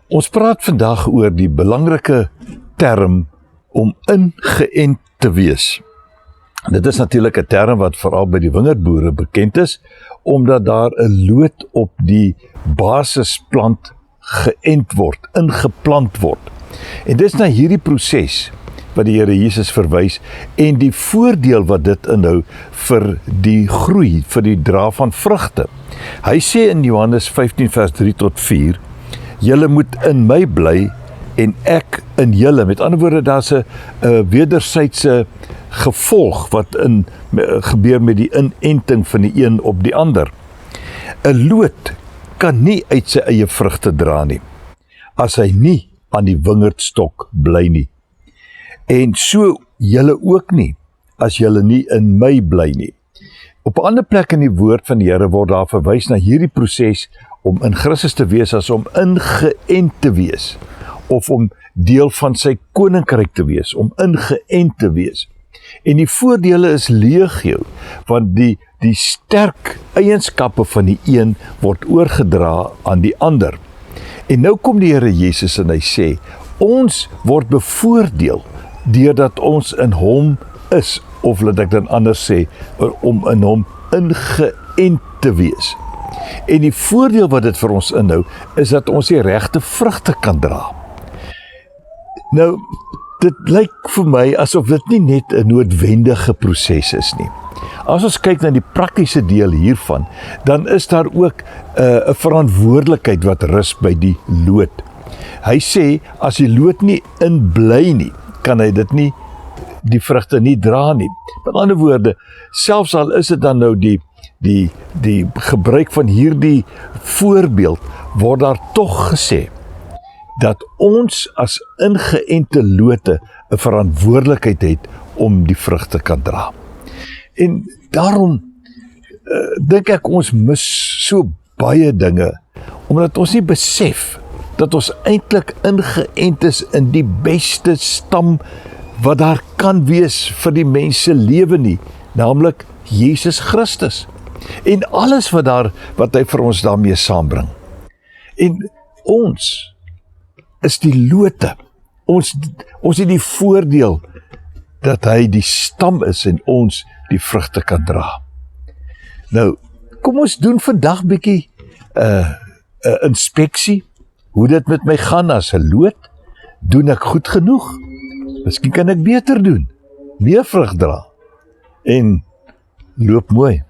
Ons praat vandag oor die belangrike term om ingeënt te wees. Dit is natuurlik 'n term wat veral by die wingerdboere bekend is, omdat daar 'n loot op die basisplant geënt word, ingeplant word. En dis na hierdie proses wat die Here Jesus verwys en die voordeel wat dit inhou vir die groei, vir die dra van vrugte. Hy sê in Johannes 15 vers 3 tot 4, julle moet in my bly en ek in julle. Met ander woorde, daar's 'n wederwysige gevolg wat gebeur met die inenting van die een op die ander. 'n Loot kan nie uit sy eie vrugte dra nie, as hy nie aan die wingerdstok bly nie. En so julle ook nie, as julle nie in my bly nie. Op 'n ander plek in die woord van die Here word daar verwys na hierdie proses om in Christus te wees as om ingeënt te wees, of om deel van sy koninkryk te wees, om ingeënt te wees. En die voordele is legio, want die sterk eienskappe van die een word oorgedra aan die ander. En nou kom die Here Jesus en hy sê, ons word bevoordeel deurdat ons in hom is, of laat ek dan anders sê, om in hom ingeënt te wees. En die voordeel wat dit vir ons inhou, is dat ons die regte vrugte kan dra. Nou, dit lyk vir my asof dit nie net 'n noodwendige proses is nie. As ons kyk na die praktiese deel hiervan, dan is daar ook 'n verantwoordelikheid wat rus by die loot. Hy sê, as die loot nie in bly nie, kan hy dit nie, die vrugte nie dra nie. Met ander woorde, selfs al is dit dan nou die gebruik van hierdie voorbeeld, word daar tog gesê, dat ons as ingeënte lote 'n verantwoordelikheid het om die vrugte kan dra. En daarom dink ek ons mis so baie dinge, omdat ons nie besef dat ons eintlik ingeënt is in die beste stam wat daar kan wees vir die mens se lewe nie, naamlik Jesus Christus. En alles wat hy vir ons daarmee saambring. En ons is die lote. Ons het die voordeel dat hy die stam is en ons die vrugte kan dra. Nou, kom ons doen vandag bietjie 'n inspeksie, hoe dit met my gaan as 'n loot. Doen ek goed genoeg? Miskien kan ek beter doen, meer vrug dra en loop mooi.